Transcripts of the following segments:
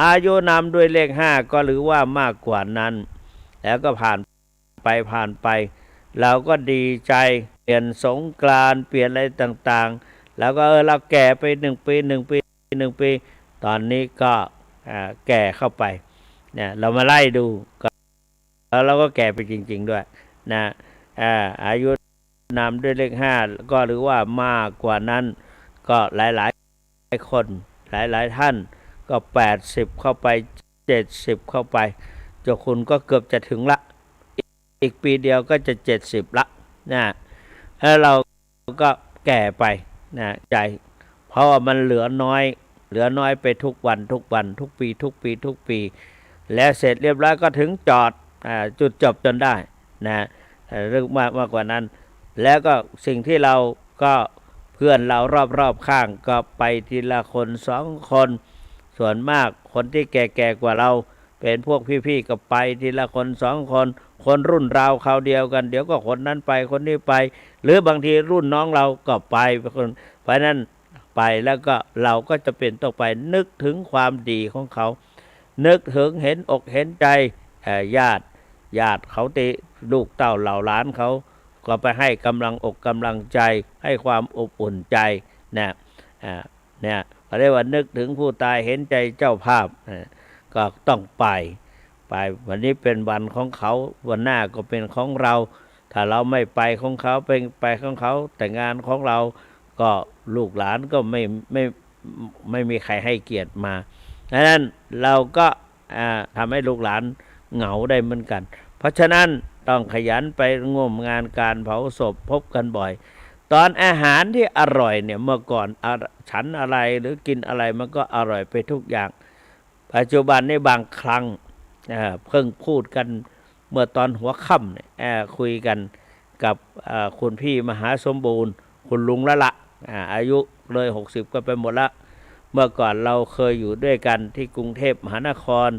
อายุนำด้วยเลขห้าก็หรือว่ามากกว่านั้นแล้วก็ผ่านไปเราก็ดีใจเปลี่ยนสงกรานต์เปลี่ยนอะไรต่างๆแล้วก็เราแก่ไป1 ปีตอนนี้ก็แก่เข้าไปเนี่ยเรามาไล่ดูแล้วเราก็แก่ไปจริงๆด้วยนะอายุนำด้วยเลขห้าก็หรือว่ามากกว่านั้นก็หลายคนหลายท่านก็80เข้าไป70เข้าไปเจ้าคุณก็เกือบจะถึงละอีกปีเดียวก็จะ70ละนะแล้วเราก็แก่ไปนะใจเพราะว่ามันเหลือน้อยไปทุกวันทุกปีแล้วเสร็จเรียบร้อยก็ถึงจอดจุดจบจนได้นะเรื่องมากกว่านั้นแล้วก็สิ่งที่เราก็เพื่อนเรารอบข้างก็ไปทีละคน2 คนส่วนมากคนที่แก่กว่าเราเป็นพวกพี่ๆก็ไปทีละคน2 คนคนรุ่นเราคราวเดียวกันเดี๋ยวก็คนนั้นไปคนนี้ไปหรือบางทีรุ่นน้องเราก็ไปเพราะนั้นไปแล้วก็เราก็จะเป็นต้องไปนึกถึงความดีของเขานึกถึงเห็นอกเห็นใจญาติเขาติลูกเต้าเหล่าหลานเขาก็ไปให้กำลังอกกำลังใจให้ความอบอุ่นใจนะเนี่ยเขาเรียกว่านึกถึงผู้ตายเห็นใจเจ้าภาพก็ต้องไปวันนี้เป็นวันของเขาวันหน้าก็เป็นของเราถ้าเราไม่ไปของเขาเป็นไปของเขาแต่งานของเราก็ลูกหลานก็ไม่มีใครให้เกียรติมาดังนั้นเราก็ทำให้ลูกหลานเหงาได้เหมือนกันเพราะฉะนั้นต้องขยันไปร่วมงานการเผาศพพบกันบ่อยตอนอาหารที่อร่อยเนี่ยเมื่อก่อนฉันอะไรหรือกินอะไรมันก็อร่อยไปทุกอย่างปัจจุบันนี้บางครั้งเพิ่งพูดกันเมื่อตอนหัวค่ำเนี่ยคุยกันกับคุณพี่มหาสมบูรณ์คุณลุงละอายุเลย60ก็ไปหมดละเมื่อก่อนเราเคยอยู่ด้วยกันที่กรุงเทพมหานคร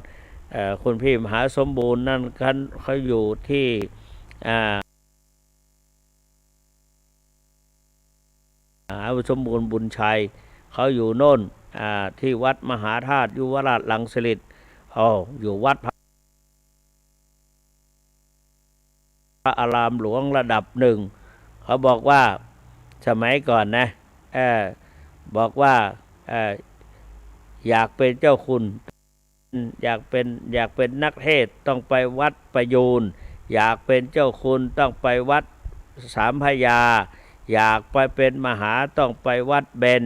คุณพี่มหาสมบูรณ์นั่นเขาอยู่ที่มหาสมบูรณ์บุญชัยเขาอยู่โน่นที่วัดมหาธาตุยุวราชรังสิตอยู่วัดพระอารามหลวงระดับ1เขาบอกว่าสมัยก่อนนะบอกว่าอยากเป็นเจ้าคุณอยากเป็นนักเทศต้องไปวัดประยูรอยากเป็นเจ้าคุณต้องไปวัดสามพระยาอยากไปเป็นมหาต้องไปวัดเบญ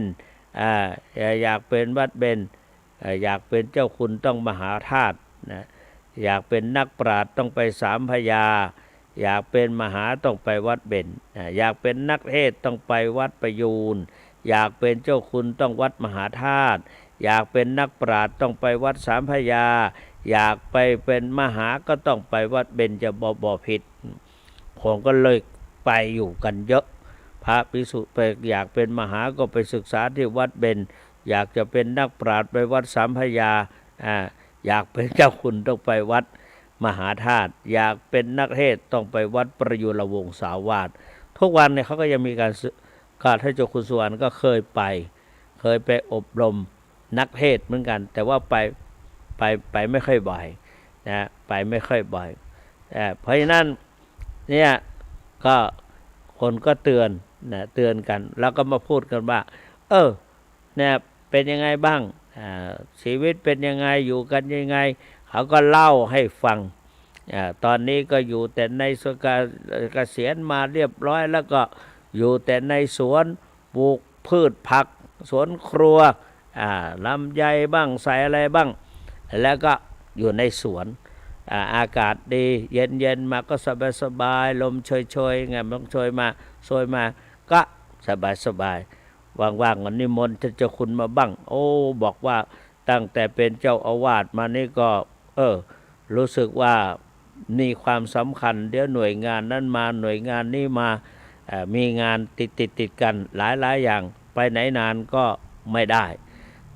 อยากเป็นวัดเบญอยากเป็นเจ้าคุณต้องมหาธาตุนะอยากเป็นนักปราชญ์ต้องไปสามพระยาอยากเป็นมหาต้องไปวัดเบญอยากเป็นนักเทศต้องไปวัดประยูรอยากเป็นเจ้าคุณต้องวัดมหาธาตุอยากเป็นนักปราชญ์ต้องไปวัดสามพระยาอยากไปเป็นมหาก็ต้องไปวัดเบญจบ่อผิดผมก็เลยไปอยู่กันเยอะพระภิกษุไปอยากเป็นมหาก็ไปศึกษาที่วัดเบญอยากจะเป็นนักปราชญ์ไปวัดสามพระยาอยากเป็นเจ้าคุณต้องไปวัดมหาธาตุอยากเป็นนักเทศต้องไปวัดประยุรวงศาวาสทุกวันเนี่ยเขาก็ยังมีการท่านเจ้าคุณสุวรรณก็เคยไปอบรมนักเทศเหมือนกันแต่ว่าไปไม่ค่อยบ่อยนะไปไม่ค่อยบ่อยเพราะฉะนั้นเนี่ยก็คนก็เตือนกันแล้วก็มาพูดกันว่าเนี่ยเป็นยังไงบ้างชีวิตเป็นยังไงอยู่กันยังไงเขาก็เล่าให้ฟังตอนนี้ก็อยู่แต่ในเกษียณมาเรียบร้อยแล้วก็อยู่แต่ในสวนปลูกพืชผักสวนครัวลำไยบ้างใส่อะไรบ้างแล้วก็อยู่ในสวนอากาศดีเย็นมาก็สบายลมโชยไงมันโชยมาก็สบายว่างๆก็นิมนต์เจ้าคุณมาบ้างบอกว่าตั้งแต่เป็นเจ้าอาวาสมานี่ก็รู้สึกว่ามีความสำคัญเดี๋ยวหน่วยงานนั้นมาหน่วยงานนี้มามีงานติดกันหลายอย่างไปไหนนานก็ไม่ได้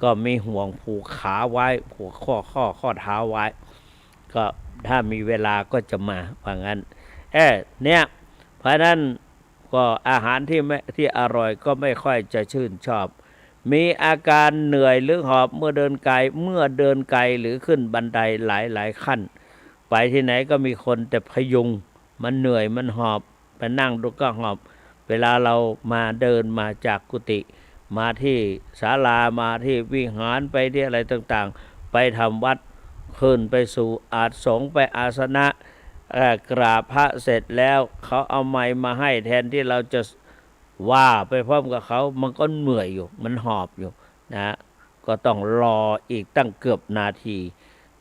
ก็มีห่วงผูกขาไว้ผูกข้อเท้าไว้ก็ถ้ามีเวลาก็จะมาว่างั้นเนี่ยเพราะนั้นก็อาหารที่อร่อยก็ไม่ค่อยจะชื่นชอบ มีอาการเหนื่อยหรือหอบเมื่อเดินไกลหรือขึ้นบันไดหลายขั้นไปที่ไหนก็มีคนแต่พยุงมันเหนื่อยมันหอบไปนั่งดูก็หอบเวลาเรามาเดินมาจากกุฏิมาที่ศาลามาที่วิหารไปที่อะไรต่างๆไปทำวัดขึ้นไปสู่อาสงไปอาสนะกราบพระเสร็จแล้วเขาเอาไม้มาให้แทนที่เราจะว่าไปพร้อมกับเขามันก็เหนื่อยอยู่มันหอบอยู่นะก็ต้องรออีกตั้งเกือบนาที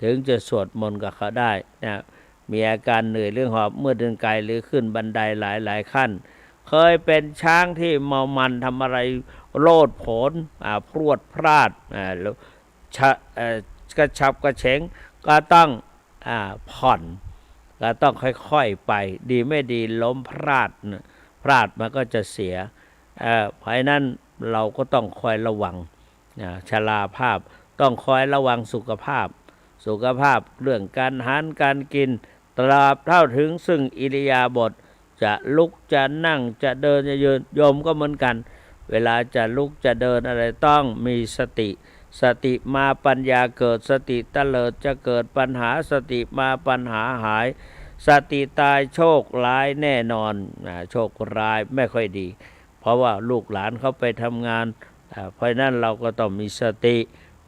ถึงจะสวดมนต์กับเขาได้นะมีอาการเหนื่อยเรื่องหอบเมื่อเดินไกลหรือขึ้นบันไดหลายขั้นเคยเป็นช้างที่เมามันทำอะไรโลดโผนพรวดพลาดแล้วกระฉับกระเฉงก็ต้องผ่อนก็ต้องค่อยๆไปดีไม่ดีล้มพลาดมันก็จะเสียเพราะนั้นเราก็ต้องคอยระวังชราภาพต้องคอยระวังสุขภาพเรื่องการหารการกินตราบเท่าถึงซึ่งอิริยาบถจะลุกจะนั่งจะเดินจะยืนโยมก็เหมือนกันเวลาจะลุกจะเดินอะไรต้องมีสติมาปัญญาเกิดสติเตลิดจะเกิดปัญหาสติมาปัญหาหายสติตายโชคร้ายแน่นอนโชคร้ายไม่ค่อยดีเพราะว่าลูกหลานเขาไปทำงานเพราะนั้นเราก็ต้องมีสติ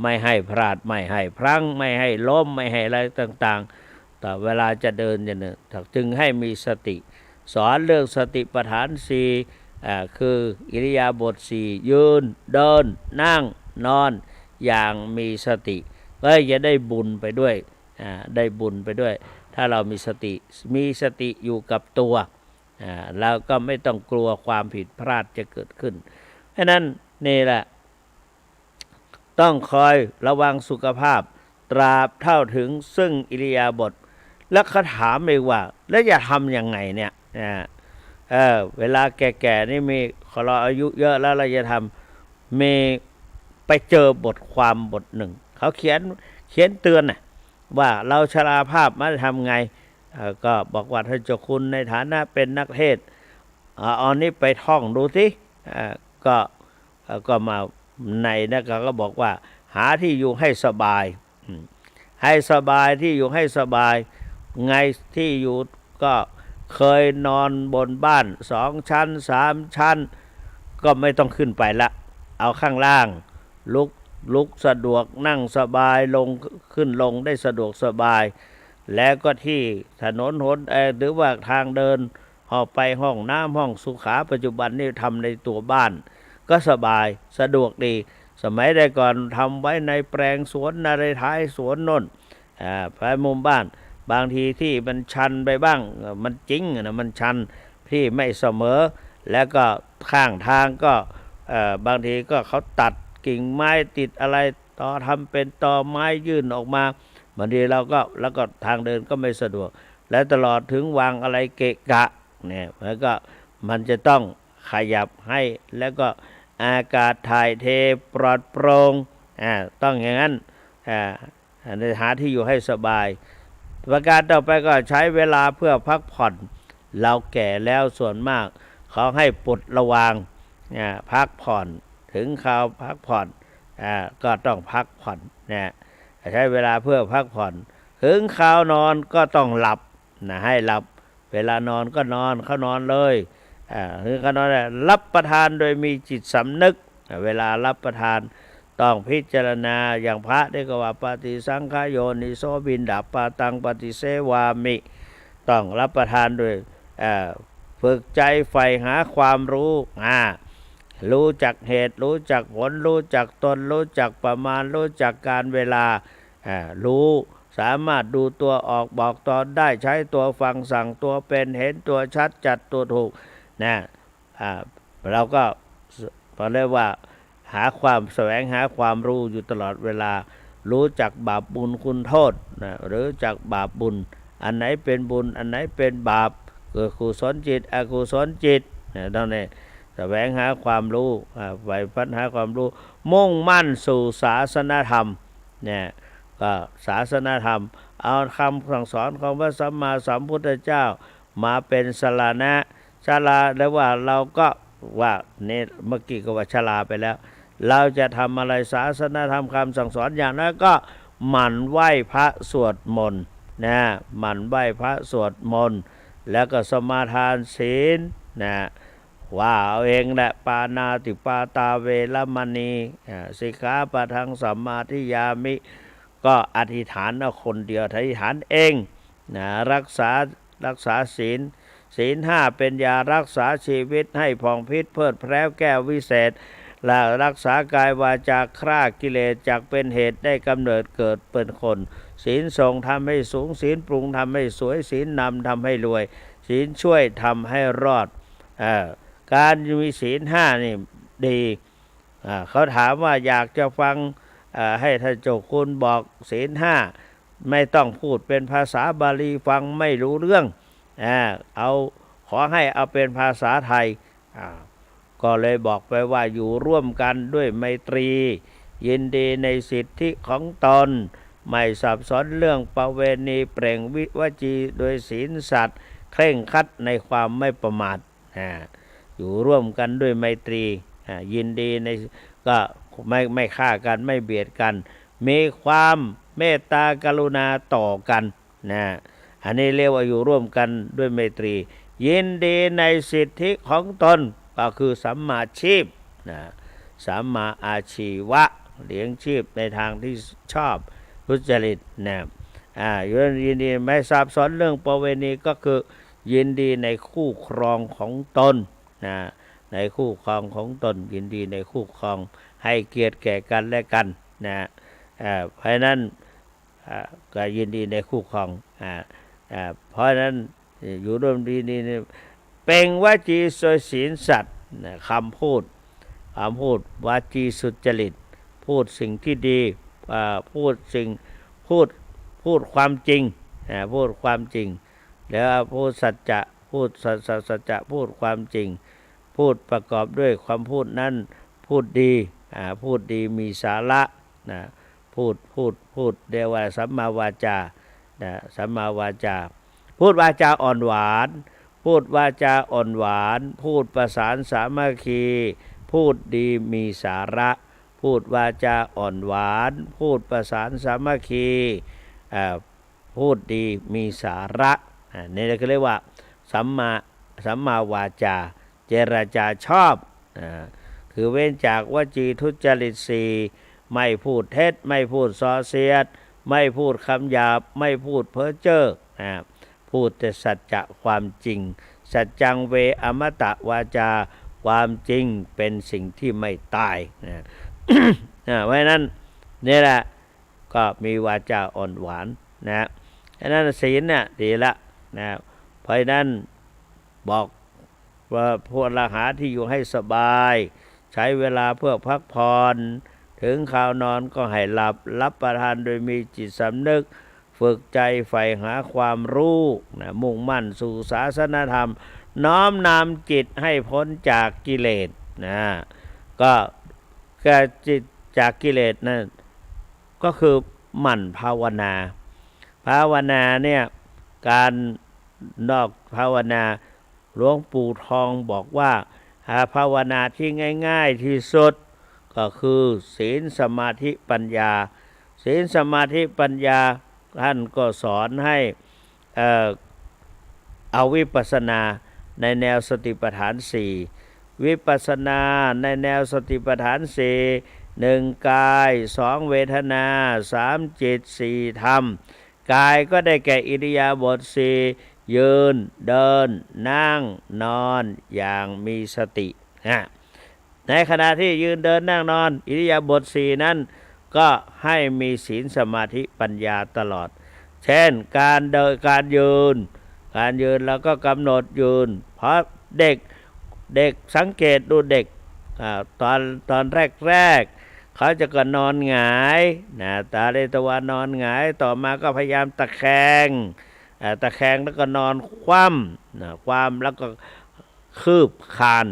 ไม่ให้พลาดไม่ให้พลั้งไม่ให้ล้มไม่ให้อะไรต่างๆแต่เวลาจะเดินเนี่ยจึงให้มีสติสอนเรื่องสติปัฏฐานสี่คืออิริยาบถสี่ยืนเดินนั่งนอนอย่างมีสติก็จะได้บุญไปด้วยได้บุญไปด้วยถ้าเรามีสติอยู่กับตัวเราก็ไม่ต้องกลัวความผิดพลาดจะเกิดขึ้นเพราะนั้นนี่แหละต้องคอยระวังสุขภาพตราบเท่าถึงซึ่งอิริยาบถแล้วเขาถามเองว่าแล้วจะทำยังไงเนี่ยเวลาแก่ๆนี่มีเราอายุเยอะแล้วเราจะทำมีไปเจอบทความบทหนึ่งเขาเขียนเตือนว่าเราชราภาพมาทำไงก็บอกว่าท่านเจ้าคุณในฐานะเป็นนักเทศน์เอานี้ไปท่องดูสิก็มาในนะก็บอกว่าหาที่อยู่ให้สบายที่อยู่ให้สบายไงที่อยู่ก็เคยนอนบนบ้าน2 ชั้น3 ชั้นก็ไม่ต้องขึ้นไปละเอาข้างล่างลุกสะดวกนั่งสบายลงขึ้นลงได้สะดวกสบายแล้วก็ที่ถนนหนหรือว่าทางเดินออกไปห้องน้ำห้องสุขาปัจจุบันนี่ทำในตัวบ้านก็สบายสะดวกดีสมัยได้ก่อนทำไว้ในแปลงสวนในท้ายสวนนนภายมุมบ้านบางทีที่มันชันไปบ้างมันจริงนะมันชันที่ไม่เสมอแล้วก็ข้างทางก็บางทีก็เขาตัดกิ่งไม้ติดอะไรต่อทำเป็นตอไม้ยื่นออกมาบางทีเราก็แล้วก็ทางเดินก็ไม่สะดวกและตลอดถึงวางอะไรเกะกะเนี่ยแล้วก็มันจะต้องขยับให้แล้วก็อากาศถ่ายเทปลอดโปร่งต้องอย่างนั้นหาที่อยู่ให้สบายประการต่อไปก็ใช้เวลาเพื่อพักผ่อนเราแก่แล้วส่วนมากเขาให้ปลดระวางพักผ่อนถึงคราวพักผ่อนก็ต้องพักผ่อนใช้เวลาเพื่อพักผ่อนถึงคราวนอนก็ต้องหลับให้หลับเวลานอนก็นอนเขานอนเลยคือเขานอนรับประทานโดยมีจิตสำนึกเวลารับประทานต้องพิจารณาอย่างพระได้ก็ว่าปฏิสังขโยนิโสบินดาปาตังปฏิเสวามิต้องรับประทานโดยฝึกใจใฝ่หาความรู้จักเหตุรู้จักผลรู้จักตนรู้จักประมาณรู้จักการเวลารู้สามารถดูตัวออกบอกตอนได้ใช้ตัวฟังสั่งตัวเป็นเห็นตัวชัดจัดตัวถูกเราก็เรียกว่าแสวงหาความรู้อยู่ตลอดเวลารู้จักบาปบุญคุณโทษหรือจักบาปบุญอันไหนเป็นบุญอันไหนเป็นบาปเกิดกุศลจิตอกุศลจิตต้องเนี่ยแสวงหาความรู้ไปพัฒนาความรู้มุ่งมั่นสู่ศาสนธรรมเนี่ยก็ศาสนธรรมเอาคำสั่งสอนของพระสัมมาสัมพุทธเจ้ามาเป็นสรณะแล้วว่าเราก็ว่าเนี่ยเมื่อกี้ก็ว่าชราไปแล้ว เราจะทำอะไรศาสนธรรมคำสั่งสอนอย่างนั้นก็หมั่นไหว้พระสวดมนต์นะหมั่นไหว้พระสวดมนต์แล้วก็สมาทานศีลนะว่าเอาเองแหละปานาติปาตาเวรมณีสิกขาปะทังสัมมาทิยามิก็อธิษฐานเอาคนเดียวอธิษฐานเองนะรักษาศีลห้าเป็นยารักษาชีวิตให้ผ่องพิษเพิดแพร้วแก้ววิเศษและรักษากายวาจาฆ่ากิเลสจากเป็นเหตุได้กำเนิดเกิดเป็นคนศีลส่งทำให้สูงศีลปรุงทำให้สวยศีลนำทำให้รวยศีลช่วยทำให้รอดการมีศีลห้านี่ดีเขาถามว่าอยากจะฟังให้ท่านเจ้าคุณบอกศีลห้าไม่ต้องพูดเป็นภาษาบาลีฟังไม่รู้เรื่องขอให้เอาเป็นภาษาไทยก็เลยบอกไปว่าอยู่ร่วมกันด้วยไมตรียินดีในสิทธิของตนไม่สับสนเรื่องประเวณีเปล่งวจีโดยศีลสัตย์เคร่งครัดในความไม่ประมาทอยู่ร่วมกันด้วยไมตรียินดีในก็ไม่ฆ่ากันไม่เบียดกันมีความเมตตากรุณาต่อกันอันนี้เรียกว่าอยู่ร่วมกันด้วยไมตรียินดีในสิทธิของตนก็คือสัมมาชีพสัมมาอาชีวะเลี้ยงชีพในทางที่ชอบทุจริตยินดีไม่สับสนเรื่องประเวณีก็คือยินดีในคู่ครองของตนในคู่ครองของตนยินดีในคู่ครองให้เกียรติแก่กันและกันเพราะนั้นก็ยินดีในคู่ครองเพราะนั้นอยู่ร่วมดีนี่เป่งวจีสุศีลสัตย์คำพูดวาจีสุจริตพูดสิ่งที่ดีพูดความจริงพูดความจริงแล้วพูดสัจจะพูดสัจจะพูดความจริงพูดประกอบด้วยความพูดนั้นพูดดีมีสาระพูดเรียกว่าสัมมาวาจาสัมมาวาจาพูดวาจาอ่อนหวานพูดวาจาอ่อนหวานพูดประสานสามัคคีพูดดีมีสาระพูดวาจาอ่อนหวานพูดประสานสามัคคีพูดดีมีสาระนี่เราก็เรียกว่าสัมมาวาจาเจรจาชอบคือเว้นจากวจีทุจริตสี่ไม่พูดเท็จไม่พูดส่อเสียดไม่พูดคำหยาบไม่พูดเพ้อเจ้อพูดแต่สัจจะความจริงสัจจังเวอมตะวาจาความจริงเป็นสิ่งที่ไม่ตายเพราะนั้นนี่แหละก็มีวาจาอ่อนหวานเพราะนั้นศีลเนี่ยดีละเพราะนั้นบอกว่าพวกละหาที่อยู่ให้สบายใช้เวลาเพื่อพักผ่อนถึงข่าวนอนก็ให้รับประทานโดยมีจิตสำนึกฝึกใจใฝ่หาความรู้มุ่งมั่นสู่ศาสนธรรมน้อมนำจิตให้พ้นจากกิเลสก็จิตจากกิเลสนั่นก็คือหมั่นภาวนาเนี่ยการนอกภาวนาหลวงปู่ทองบอกว่าภาวนาที่ง่ายๆที่สุดก็คือศีลสมาธิปัญญาศีลสมาธิปัญญาท่านก็สอนให้เอาวิปัสสนาในแนวสติปัฏฐานสี่วิปัสสนาในแนวสติปัฏฐานสี่1กาย2เวทนา3จิต4ธรรมกายก็ได้แก่อิริยาบถ4ยืนเดินนั่งนอนอย่างมีสติในขณะที่ยืนเดินนั่งนอนอิริยาบถ4นั้นก็ให้มีศีลสมาธิปัญญาตลอดเช่นการเดินการยืนแล้วก็กำหนดยืนเพราะเด็กสังเกตดูเด็กตอนแรกเขาจะก็นอนหงายตาเลตวานอนหงายต่อมาก็พยายามตะแคงแล้วก็นอนคว่ำแล้วก็คืบคาน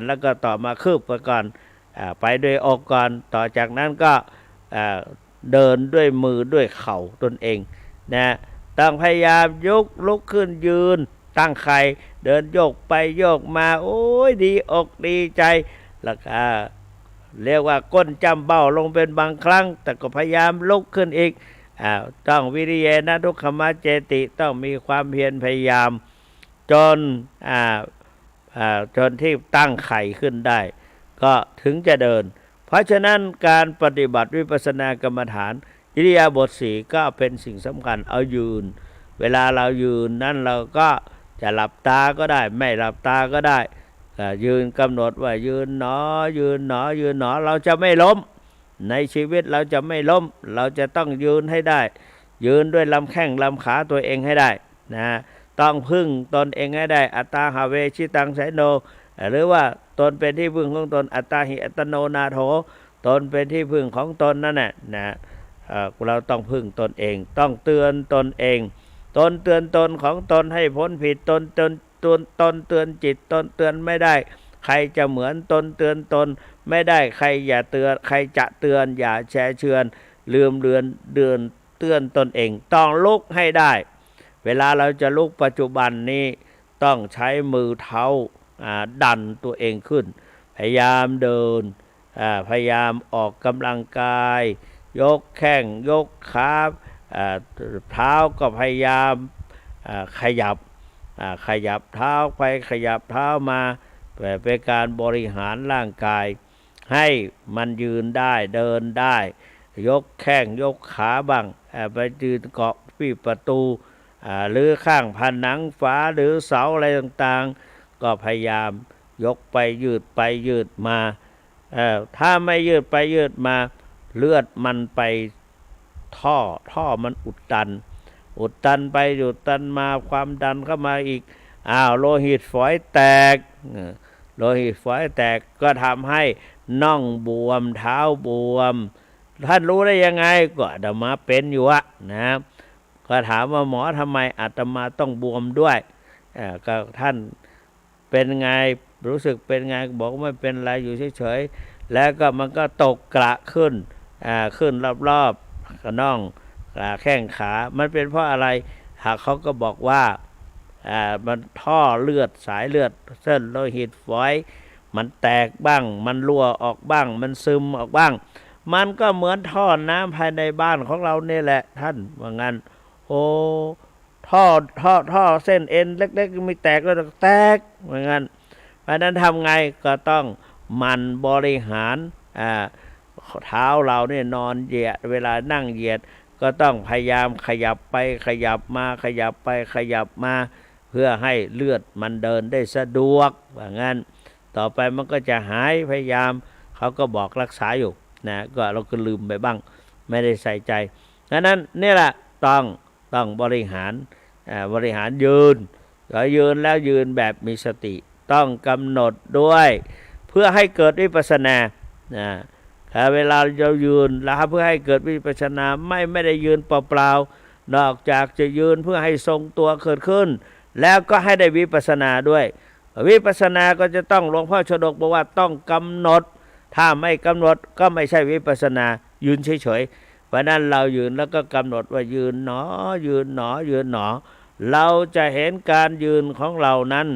แล้วก็ต่อมาคืบไปก่อนไปด้วยอกก่อนต่อจากนั้นก็เดินด้วยมือด้วยเข่าตนเองต้องพยายามลุกขึ้นยืนตั้งไข่เดินโยกไปโยกมาโอ้ยดีอกดีใจแล้วก็ เรียกว่าก้นจำเบ้าลงเป็นบางครั้งแต่ก็พยายามลุกขึ้นอีกต้องวิริเยนะทุกขมเจติต้องมีความเพียรพยายามจนจนที่ตั้งไข่ขึ้นได้ก็ถึงจะเดินเพราะฉะนั้นการปฏิบัติวิปัสสนากรรมฐานอิริยาบถสี่ก็เป็นสิ่งสำคัญเอายืนเวลาเรายืนนั่นเราก็จะหลับตาก็ได้ไม่หลับตาก็ได้ยืนกำหนดว่ายืนหนอยืนหนอยืนหนอเราจะไม่ล้มในชีวิตเราจะไม่ล้มเราจะต้องยืนให้ได้ยืนด้วยลำแข้งลำขาตัวเองให้ได้นะต้องพึ่งตนเองให้ได้อัตตาหาเวชิตังไสโนหรือว่าตนเป็นที่พึ่งของตนอัตตาหิอัตโนนาโถตนเป็นที่พึ่งของตนนั่นแหละนะเราต้องพึ่งตนเองต้องเตือนตนเองตนเตือนตนของตนให้พ้นผิดตนเตือนจิตตนเตือนไม่ได้ใครจะเหมือนตนเตือนตนไม่ได้ใครอย่าเตือนใครจะเตือนอย่าแช่เชือนลืมเลือนเตือนตนเองต้องลุกให้ได้เวลาเราจะลุกปัจจุบันนี้ต้องใช้มือเท้าดันตัวเองขึ้นพยายามเดินพยายามออกกำลังกายยกแข้งยกขาเท้าก็พยายามขยับเท้าไปขยับเท้ามาเป็นการบริหารร่างกายให้มันยืนได้เดินได้ยกแข้งยกขาบ้างไปยืนเกาะที่ประตูหรือข้างผนังฝาหรือเสาอะไรต่างๆก็พยายามยกไปยืดไปยืดมาถ้าไม่ยืดไปยืดมาเลือดมันไปท่อมันอุดตันไปอุดตันมาความดันเข้ามาอีกโลหิตฝอยแตกโลหิตฝอยแตกก็ทำให้น่องบวมเท้าบวมท่านรู้ได้ยังไงก็อาตมาเป็นอยู่นะก็ถามว่าหมอทำไมอาตมาต้องบวมด้วยก็ท่านเป็นไงรู้สึกเป็นไงบอกไม่เป็นไรอยู่เฉยๆแล้วก็มันก็ตกกระขึ้นรอบๆกระน่องแข้งขามันเป็นเพราะอะไรหากเขาก็บอกว่ามันท่อเลือดสายเลือดเส้นโลหิตฝอยมันแตกบ้างมันรั่วออกบ้างมันซึมออกบ้างมันก็เหมือนท่อน้ำภายในบ้านของเราเนี่ยแหละท่านว่างั้นโอ้ท่อเส้นเอ็นเล็กๆไม่แตกแล้วแตกว่างั้นเพราะนั้นทำไงก็ต้องมันบริหารเท้าเราเนี่ยนอนเหยียดเวลานั่งเหยียดก็ต้องพยายามขยับไปขยับมาขยับไปขยับมาเพื่อให้เลือดมันเดินได้สะดวกว่างั้นต่อไปมันก็จะหายพยายามเขาก็บอกรักษาอยู่นะก็เราก็ลืมไปบ้างไม่ได้ใส่ใจดังนั้นนี่แหละต้องบริหารยืนแล้วยืนแบบมีสติต้องกำหนดด้วยเพื่อให้เกิดวิปัสสนาเวลาเรายืนแล้วเพื่อให้เกิดวิปัสสนาไม่ได้ยืนเปล่าๆนอกจากจะยืนเพื่อให้ทรงตัวเกิดขึ้นแล้วก็ให้ได้วิปัสสนาด้วยวิปัสสนาก็จะต้องหลวงพ่อชฎกบอกว่าต้องกำหนดถ้าไม่กำหนดก็ไม่ใช่วิปัสสนายืนเฉยๆเพราะนั้นเรายืนแล้วก็กำหนดว่ายืนหนอยืนหนอยืนหนอเราจะเห็นการยืนของเรานั้น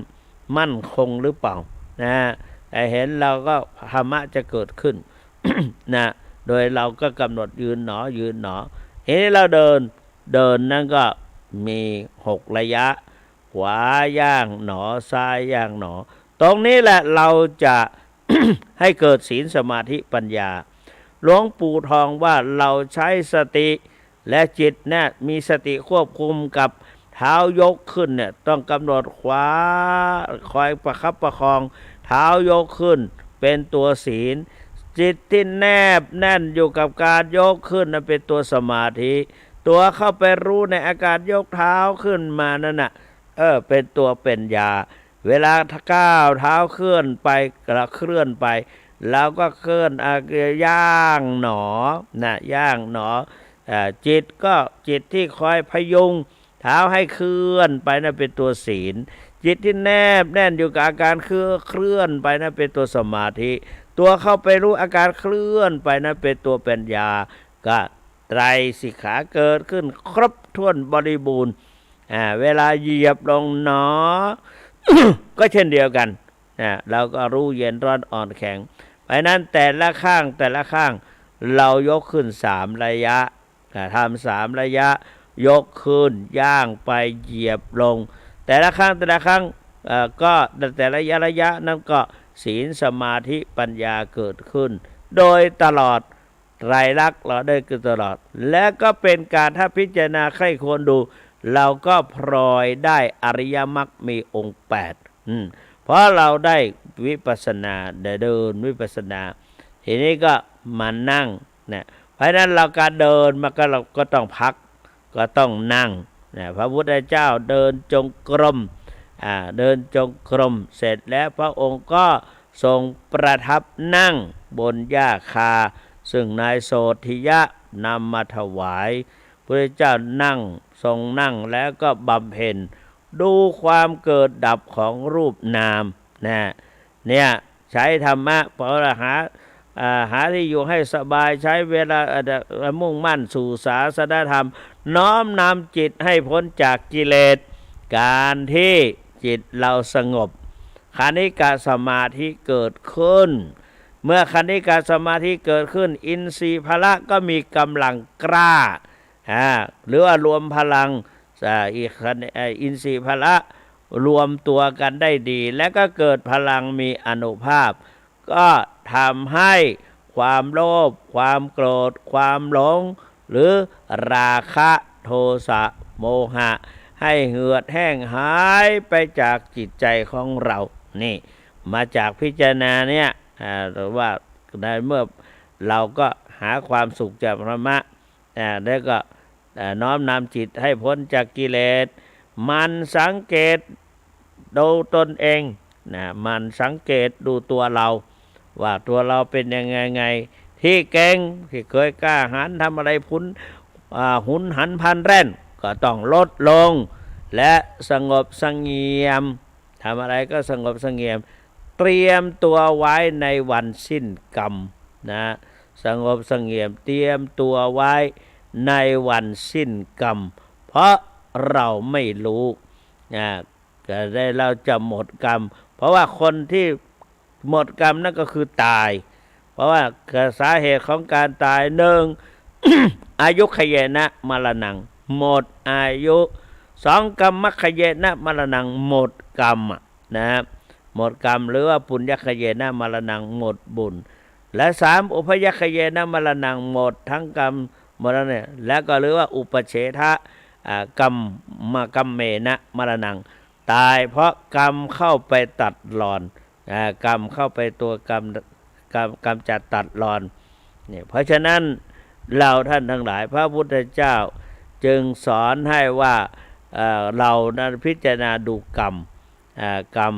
มั่นคงหรือเปล่านะแต่เห็นเราก็ธรรมะจะเกิดขึ้น นะโดยเราก็กำหนดยืนหนอยืนหนอเห็นเราเดินนั่นก็มี6ระยะขวาย่างหนอซ้ายย่างหนอตรงนี้แหละเราจะ ให้เกิดศีลสมาธิปัญญาหลวงปู่ทองว่าเราใช้สติและจิตเนี่ยมีสติควบคุมกับเท้ายกขึ้นเนี่ยต้องกำหนดขวาคอยประคับประคองเท้ายกขึ้นเป็นตัวศีลจิตที่แนบแน่นอยู่กับการยกขึ้นนั้นเป็นตัวสมาธิตัวเข้าไปรู้ในอาการยกเท้าขึ้นมานั่นน่ะเป็นตัวเป็นญาเวลาก้าวเท้าเคลื่อนไปแล้วก็เคลื่อนย่างหนอนะย่างหนอจิตที่คอยพยุงเท้าให้เคลื่อนไปนั่นเป็นตัวศีลจิตที่แนบแน่นอยู่กับอาการเคลื่อนไปนั่นเป็นตัวสมาธิตัวเข้าไปรู้อาการเคลื่อนไปนั่นเป็นตัวปัญญาก็ไตรสิกขาเกิดขึ้นครบถ้วนบริบูรณ์เวลาเหยียบลงหนอ ก็เช่นเดียวกันเราก็รู้เย็นร้อนอ่อนแข็ง เพราะนั้นแต่ละข้างเรายกขึ้น3ระยะทำ3ระยะยกขึ้นย่างไปเหยียบลงแต่ละครั้งก็แต่ละระยะนั้นก็ศีลสมาธิปัญญาเกิดขึ้นโดยตลอดไตรลักษณ์เราได้คือตลอดและก็เป็นการถ้าพิจารณาใคร่ควรดูเราก็พลอยได้อริยมรรคมีองค์8เพราะเราได้วิปัสสนาเดินวิปัสสนาทีนี้ก็มานั่งนะเพราะนั้นเราการเดินมาก็เราก็ต้องพักก็ต้องนั่งนะพระพุทธเจ้าเดินจงกรมเดินจงกรมเสร็จแล้วพระองค์ก็ทรงประทับนั่งบนหญ้าคาซึ่งนายโสธิยะนำมาถวายพระเจ้านั่งทรงนั่งแล้วก็บำเพ็ญดูความเกิดดับของรูปนามเนี่ยใช้ธรรมะเพื่อหาที่อยู่ให้สบายใช้เวลามุ่งมั่นสู่ศาสนธรรมน้อมนำจิตให้พ้นจากกิเลสการที่จิตเราสงบคณิกะสมาธิเกิดขึ้นเมื่อคณิกะสมาธิเกิดขึ้นอินทรีย์พละก็มีกำลังกล้าหรือว่ารวมพลังอินทรีย์พละรวมตัวกันได้ดีและก็เกิดพลังมีอานุภาพก็ทำให้ความโลภความโกรธความหลงหรือราคะโทสะโมหะให้เหือดแห้งหายไปจากจิตใจของเรานี่มาจากพิจารณาเนี่ยหรือว่าในเมื่อเราก็หาความสุขจากธรรมะแล้วก็น้อมนำจิตให้พ้นจากกิเลสมันสังเกตดูตนเองมันสังเกตดูตัวเราว่าตัวเราเป็นยังไงที่เก่งที่เคยกล้าหาญทำอะไรหุนหันพลันแล่นก็ต้องลดลงและสงบเสงี่ยมทำอะไรก็สงบเสงี่ยมเตรียมตัวไว้ในวันสิ้นกรรมสงบเสงี่ยมเตรียมตัวไว้ในวันสิ้นกรรมเพราะเราไม่รู้ก็ได้เราจะหมดกรรมเพราะว่าคนที่หมดกรรมนั่นก็คือตายเพราะว่าสาเหตุของการตายหนึ่ง อายุขยนะมรณังหมดอายุ2กรรมขยนะมรณังหมดกรรมหมดกรรมหรือว่าปุญญขยนะมรณังหมดบุญและ3อุพยขยนะมรณังหมดทั้งกรรมหมดแล้วเนี่ยแล้วก็หรือว่าอุปเฉทะกรรมเมนะมรณังตายเพราะกรรมเข้าไปตัดรอนกรรมเข้าไปตัวกรรมจัดตัดรอนเนี่ยเพราะฉะนั้นเราท่านทั้งหลายพระพุทธเจ้าจึงสอนให้ว่าเรานั้นพิจารณาดูกรรม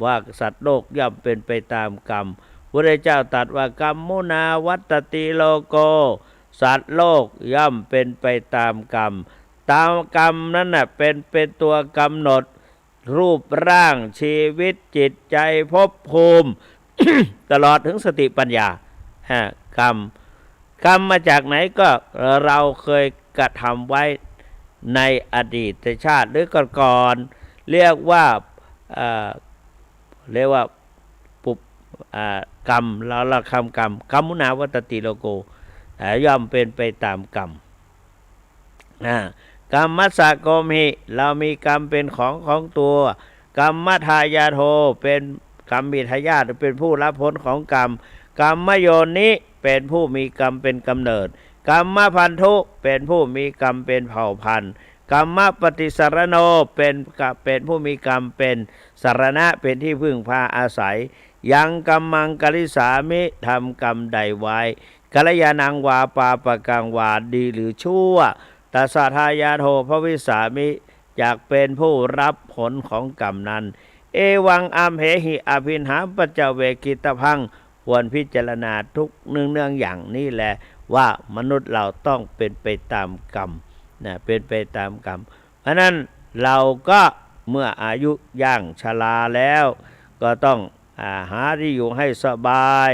ว่าสัตว์โลกย่อมเป็นไปตามกรรมพระพุทธเจ้าตรัสว่ากรรมมุนาวัตติโลโกสัตว์โลกย่อมเป็นไปตามกรรมตามกรรมนั้นเป็นตัวกำหนดรูปร่างชีวิตจิตใจภพภูมิ ตลอดถึงสติปัญญากรรมมาจากไหนก็เราเคยกระทำไว้ในอดีตชาติหรือก่อนเรียกว่าปุบกรรมเราคำกรรมกรรมุนาวัตติโลโกย่อมเป็นไปตามกรรมกรรมมัสสะโกมิเรามีกรรมเป็นของตัวกรรมทายาโทเป็นกรรมมีทายาทเป็นผู้รับผลของกรรมกรรมโยนิเป็นผู้มีกรรมเป็นกำเนิดกรรมพันธุเป็นผู้มีกรรมเป็นเผ่าพันธุ์กรรมปฏิสารโนเป็นผู้มีกรรมเป็นสารณะเป็นที่พึ่งพาอาศัยยังกรรมังกลิสามิทำกรรมใดไว้กัลยาณังวาปาปะกังวาดีหรือชั่วตัสสะทายาโทภวิสามิอยากเป็นผู้รับผลของกรรมนั้นเอวังอัมเหหิอภินหาปัจเจเวกิตพังควรพิจารณาทุกเนื่องอย่างนี้แหละว่ามนุษย์เราต้องเป็นไปตามกรรมเป็นไปตามกรรมเพราะนั้นเราก็เมื่ออายุย่างชราแล้วก็ต้องหาที่อยู่ให้สบาย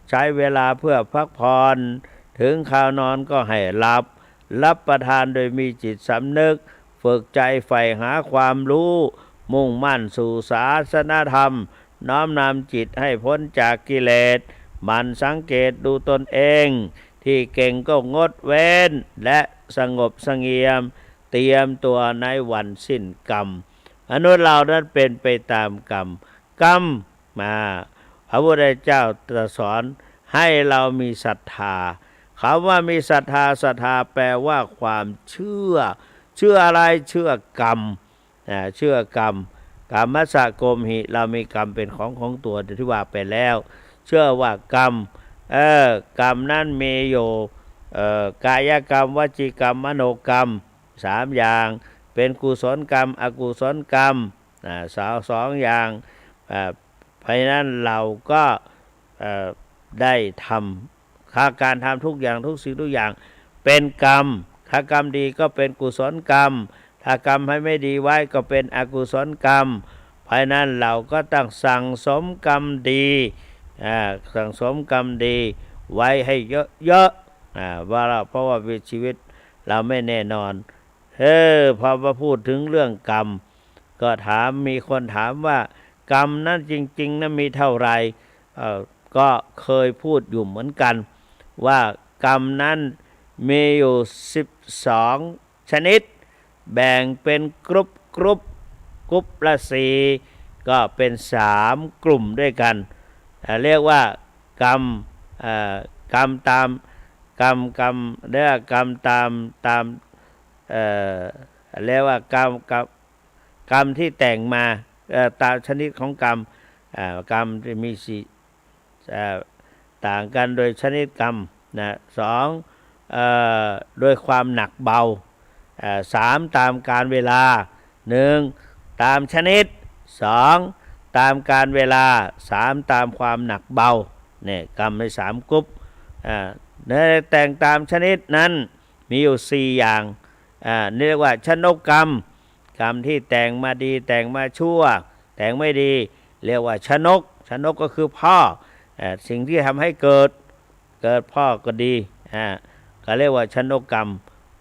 ใช้เวลาเพื่อพักผ่อนถึงข่าวนอนก็ให้รับประทานโดยมีจิตสำนึกฝึกใจใฝ่หาความรู้มุ่งมั่นสู่ศาสนธรรมน้อมนำจิตให้พ้นจากกิเลส มันสังเกตดูตนเองที่เก่งก็งดเว้นและสงบเสงี่ยมเตรียมตัวในวันสิ้นกรรมมนุษย์เรานั้นเป็นไปตามกรรมมาพระพุทธเจ้าตรัสสอนให้เรามีศรัทธาคำว่ามีศรัทธาแปลว่าความเชื่ออะไรเชื่อกรรมเชื่อกรรมกรรมสะโกมหิเรามีกรรมเป็นของตัวที่ว่าไปแล้วเชื่อว่ากรรมกรรมนั้นมีอยู่กายกรรมวจีกรรมมโนกรรม3อย่างเป็นกุศลกรรมอกุศลกรรมสองอย่างเพราะนั้นเราก็ได้ทำการทำทุกอย่างทุกสิ่งทุกอย่างเป็นกรรมถ้ากรรมดีก็เป็นกุศลกรรมถ้ากรรมให้ไม่ดีไว้ก็เป็นอกุศลกรรมเพราะนั้นเราก็ต้องสั่งสมกรรมดีสั่งสมกรรมดีไว้ให้เยอะเพราะว่าชีวิตเราไม่แน่นอนพอมาพูดถึงเรื่องกรรมก็มีคนถามว่ากรรมนั้นจริงๆนั้นมีเท่าไหร่ก็เคยพูดอยู่เหมือนกันว่ากรรมนั้นมีอยู่12ชนิดแบ่งเป็นกรุ๊ปละ4ก็เป็น3กลุ่มด้วยกันเรียกว่ากรรมตามกรรมเรียกกรรมตามเรียกว่ากรรมที่แต่งมาตามชนิดของกรรมจะมีต่างกันโดยชนิดกรรม2โดยความหนักเบา3ตามกาลเวลา1ตามชนิด2ตามกาลเวลา3ตามความหนักเบาเนี่ยกรรมใน3กลุ่มแต่งตามชนิดนั้นมีอยู่4อย่างเรียกว่าชนกกรรมที่แต่งมาดีแต่งมาชั่วแต่งไม่ดีเรียกว่าชนกก็คือพ่อสิ่งที่ทำให้เกิดพ่อก็ดีก็เรียกว่าชนกกรรม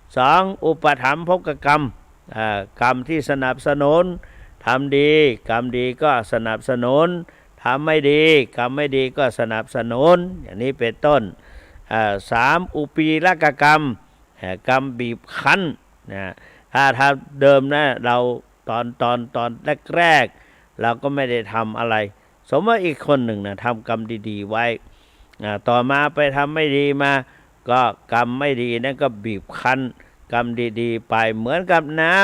2อุปถัมภกกรรมกรรมที่สนับสนุนทำดีกรรมดีก็สนับสนุนทำไม่ดีกรรมไม่ดีก็สนับสนุนอย่างนี้เป็นต้น3อุปีรกกรรมกรรมบีบคั้นถ้าเดิมนะเราตอนแรกเราก็ไม่ได้ทำอะไรสมมติอีกคนหนึ่งนะทำกรรมดีๆไว้ต่อมาไปทำไม่ดีมาก็กรรมไม่ดีนั่นก็บีบคั้นกรรมดีๆไปเหมือนกับน้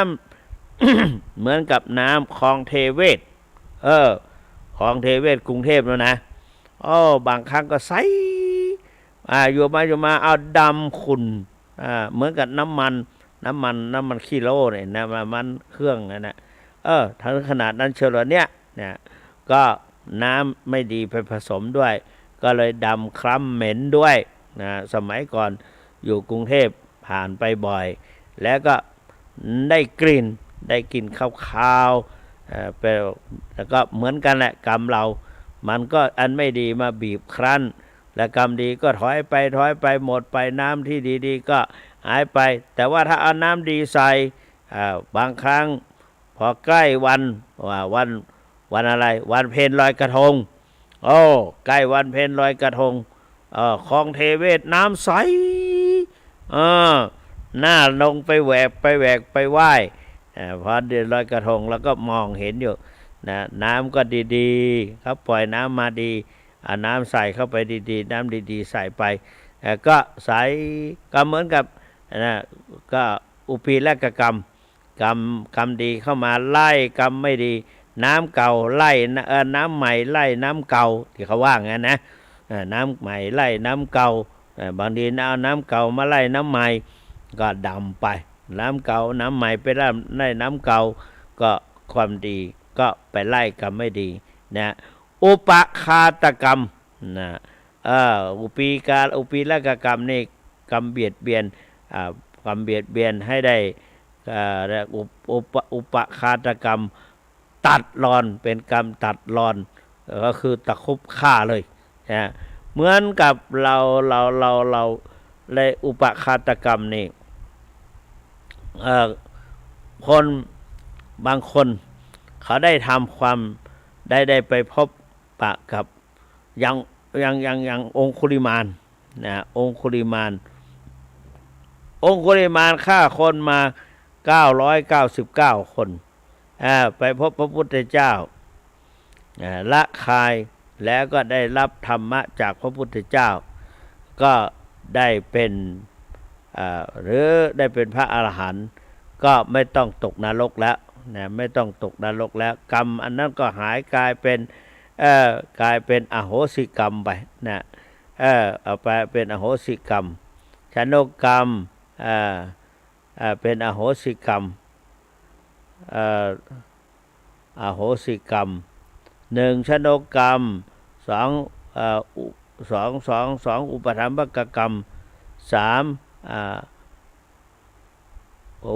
ำ เหมือนกับน้ำคลองเทเวศคลองเทเวศกรุงเทพแล้วนะบางครั้งก็ใสอยู่มาเอาดำขุ่นเหมือนกับน้ำมันขี้โลเนี่ยน้ำมันเครื่องนะทั้งขนาดนั้นเชียวเหรอเนี่ยก็น้ำไม่ดีไปผสมด้วยก็เลยดำคล้ำเหม็นด้วยสมัยก่อนอยู่กรุงเทพผ่านไปบ่อยแล้วก็ได้กลิ่นคาวๆแล้วก็เหมือนกันแหละกรรมเรามันก็อันไม่ดีมาบีบคั้นและกรรมดีก็ถอยไปหมดไปน้ำที่ดีๆก็หายไปแต่ว่าถ้าเอาน้ำดีใส่บางครั้งพอใกล้วันอะไรวันเพ็ญลอยกระทงใกล้วันเพ็ญลอยกระทงคลองเทเวศน้ำใสหน้าลงไปแหวกไปไหว้พอเดือนลอยกระทงแล้วก็มองเห็นอยู่น้ำก็ดีๆเขาปล่อยน้ำมาดีน้ำใส่เข้าไปดีๆน้ำดีๆใส่ไปก็ใสก็เหมือนกับก็อุปีรกกรรมดีเข้ามาไล่กรรมไม่ดีน้ำเก่าไล่น้ำใหม่ไล่น้ำเก่าที่เขาว่างั้นนะน้ำใหม่ไล่น้ำเก่าบางทีเอาน้ำเก่ามาไล่น้ำใหม่ก็ดำไปน้ำเก่าน้ำใหม่ไปไล่น้ำเก่าก็ความดีก็ไปไล่กรรมไม่ดีอุปคาตกรรมอุปีรกกรรมนี่กรรมเบียดเบียนให้ได้อุปคาตกรรมตัดรอนเป็นกรรมตัดรอนก็คือตะคุบฆ่าเลยเหมือนกับเราเลยอุปคาตกรรมนี่คนบางคนเขาได้ทำความได้ไปพบปะกับ อย่างองคุลิมานนะองคุลิมานฆ่าคนมา999 คนไปพบพระพุทธเจ้าละคายแล้วก็ได้รับธรรมะจากพระพุทธเจ้าก็ได้เป็นหรือได้เป็นพระอรหันต์ก็ไม่ต้องตกนรกแล้วนะไม่ต้องตกนรกแล้วกรรมอันนั้นก็หายกลายเป็นอโหสิกรรมไปนะเอาไปเป็นอโหสิกรรมชนกกรรมเป็นอโหสิกรรมอโหสิกรรม1ชนกกรรม2อุปถัมภกกรรม3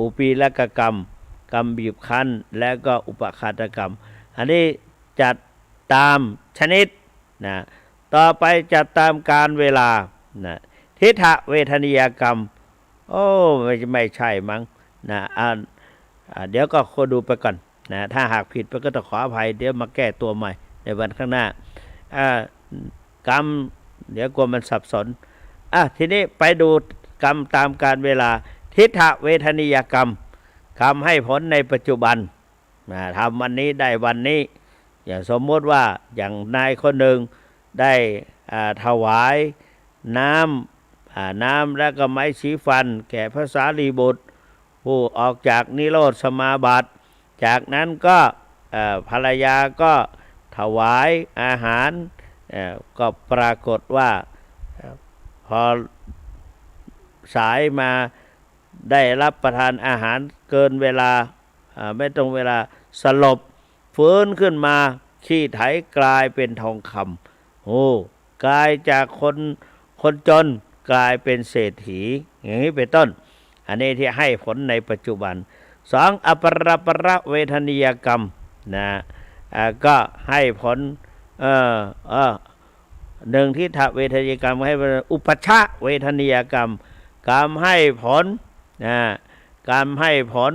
อุปีลกกรรมกรรมบีบคั้นและก็อุปฆาตกรรมอันนี้จัดตามชนิดนะต่อไปจัดตามการเวลานะทิฏฐเวทนิยกรรมไม่ใช่มั้งนะเดี๋ยวก็ขอดูไปก่อนนะถ้าหากผิดก็ต้องขออภัยเดี๋ยวมาแก้ตัวใหม่ในวันข้างหน้ากรรมเดี๋ยวกลัวมันสับสนทีนี้ไปดูกรรมตามการเวลาทิฏฐเวทนิยกรรมทำให้ผลในปัจจุบันทำวันนี้ได้วันนี้อย่างสมมติว่าอย่างนายคนหนึ่งได้ถวายน้ำและก็ไม้สีฟันแก่พระสารีบุตรผู้ออกจากนิโรธสมาบัติจากนั้นก็ภรรยาก็ถวายอาหารก็ปรากฏว่าพอสายมาได้รับประทานอาหารเกินเวลาไม่ตรงเวลาสลบฟื้นขึ้นมาขี้ไถกลายเป็นทองคำกลายจากคนจนกลายเป็นเศรษฐีอย่างนี้เป็นต้นอันนี้ที่ให้ผลในปัจจุบัน2อปรเวทนิยกรรมนะก็ให้ผล1ทิฏฐเวทนิยกรรมให้อุปชะเวทนิยกรรมกรรมให้ผลกรรมให้ผล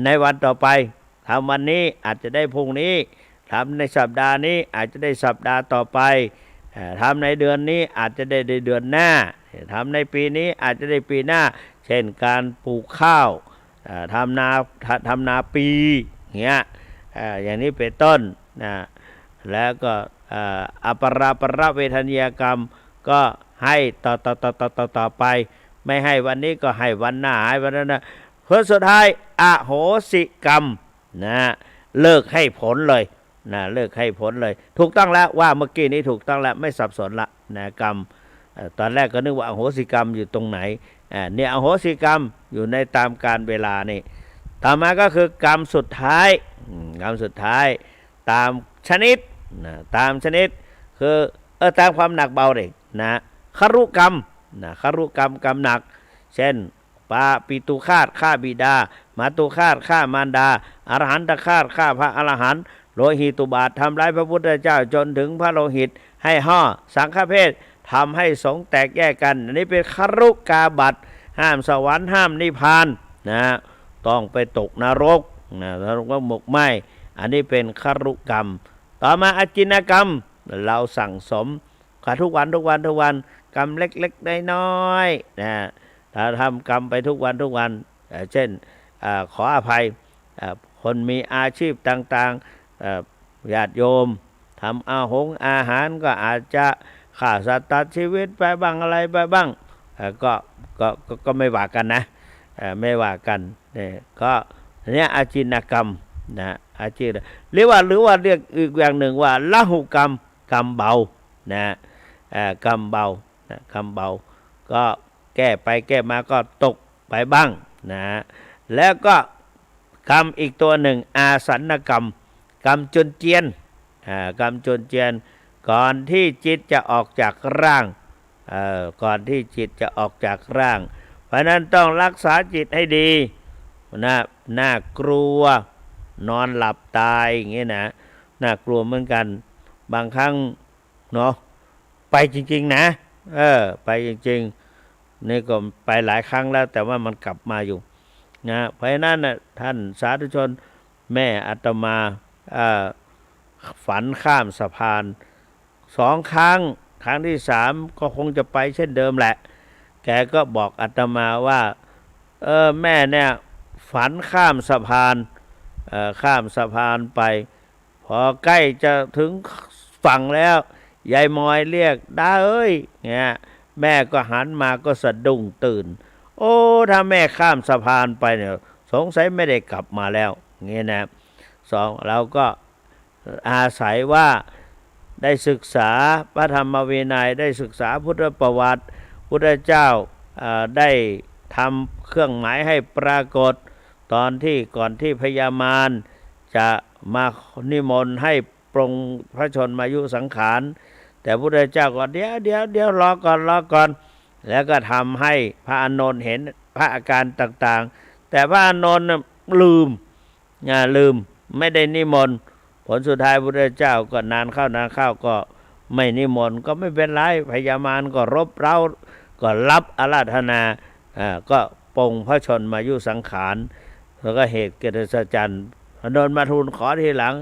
ในวันต่อไปทำวันนี้อาจจะได้พรุ่งนี้ทำในสัปดาห์นี้อาจจะได้สัปดาห์ต่อไปทำในเดือนนี้อาจจะได้เดือนหน้าทำในปีนี้อาจจะได้ปีหน้าเช่นการปลูกข้าวทำนาปีอย่างนี้เป็นต้นแล้วก็อปรเวทนิยกรรมก็ให้ต่อไปไม่ให้วันนี้ก็ให้วันหน้าให้วันนั้นผลสุดท้ายอโหสิกรรมเลิกให้ผลเลยเลิกให้ผลเลยถูกต้องแล้วว่าเมื่อกี้นี้ถูกต้องแล้วไม่สับสนละกรรมตอนแรกก็นึกว่าอโหสิกรรมอยู่ตรงไหนเนี่ยอโหสิกรรมอยู่ในตามการเวลานี่ต่อมาก็คือกรรมสุดท้ายตามชนิดตามชนิดคือตามความหนักเบาเลยครุกรรมครุกรรมกรรมหนักเช่นปาปิตุฆาตฆ่าบิดามาตุฆาตฆ่ามารดาอรหันตฆาตฆ่าพระอรหันต์โลหิตุบาททำร้ายพระพุทธเจ้าจนถึงพระโลหิตให้ห่อสังฆเพศทำให้สงฆ์แตกแยกกันอันนี้เป็นครุกาบัตห้ามสวรรค์ห้ามนิพพานต้องไปตกนรกนรกหมกไหมอันนี้เป็นครุกรรมต่อมาอจินกรรมเราสั่งสมทุกวันกรรมเล็กๆน้อยๆถ้าทำกรรมไปทุกวันเช่นขออภัยคนมีอาชีพต่างๆญาติโยมทำอาหารก็อาจจะฆ่าสัตว์ตัดชีวิตไปบ้างอะไรไปบ้างก็ไม่ว่ากันนะไม่ว่ากันเนี่ยก็เนี่ยอาจินกรรมอาจินหรือว่าเรียกอีกอย่างหนึ่งว่าละหุกรรมกรรมเบากรรมเบก็แก้ไปแก้มาก็ตกไปบ้างแล้วก็กรรมอีกตัวหนึ่งอาสันกรรมกรรมจนเจียนกรรมจนเจียนก่อนที่จิตจะออกจากร่างเพราะนั้นต้องรักษาจิตให้ดีน่ากลัวนอนหลับตายอย่างเงี้ยน่ากลัวเหมือนกันบางครั้งเนาะไปจริงๆนะไปจริงๆนี่ก็ไปหลายครั้งแล้วแต่ว่ามันกลับมาอยู่เพราะนั้นท่านสาธุชนแม่อาตมา ฝันข้ามสะพาน2 ครั้งครั้งที่3ก็คงจะไปเช่นเดิมแหละแกก็บอกอาตมาว่าแม่เนี่ยฝันข้ามสะพานข้ามสะพานไปพอใกล้จะถึงฝั่งแล้วยายมอยเรียกด้าเอ้ยเนี่ยแม่ก็หันมาก็สะดุ้งตื่นโอ้ถ้าแม่ข้ามสะพานไปเนี่ยสงสัยไม่ได้กลับมาแล้วเงี้ยนะเราก็อาศัยว่าได้ศึกษาพระธรรมวินัยได้ศึกษาพุทธประวัติพุทธเจ้าได้ทำเครื่องหมายให้ปรากฏตอนที่ก่อนที่พญามารจะมานิมนต์ให้ปรงพระชนมายุสังขารแต่พุทธเจ้าก็เดี๋ยวรอก่อนแล้วก็ทำให้พระอานนท์เห็นพระอาการต่างๆแต่พระอานนท์ลืมไม่ได้นิมนต์ผลสุดท้ายพุทธเจ้าก็นานเข้าก็ไม่นิมนต์ก็ไม่เป็นไรพญามารก็รบเร้าก็รับอาราธนาก็ปรงพระชนมายุสังขารแล้วก็เหตุเกิดสัจจันทร์นนท์มาทูลขอทีหลัง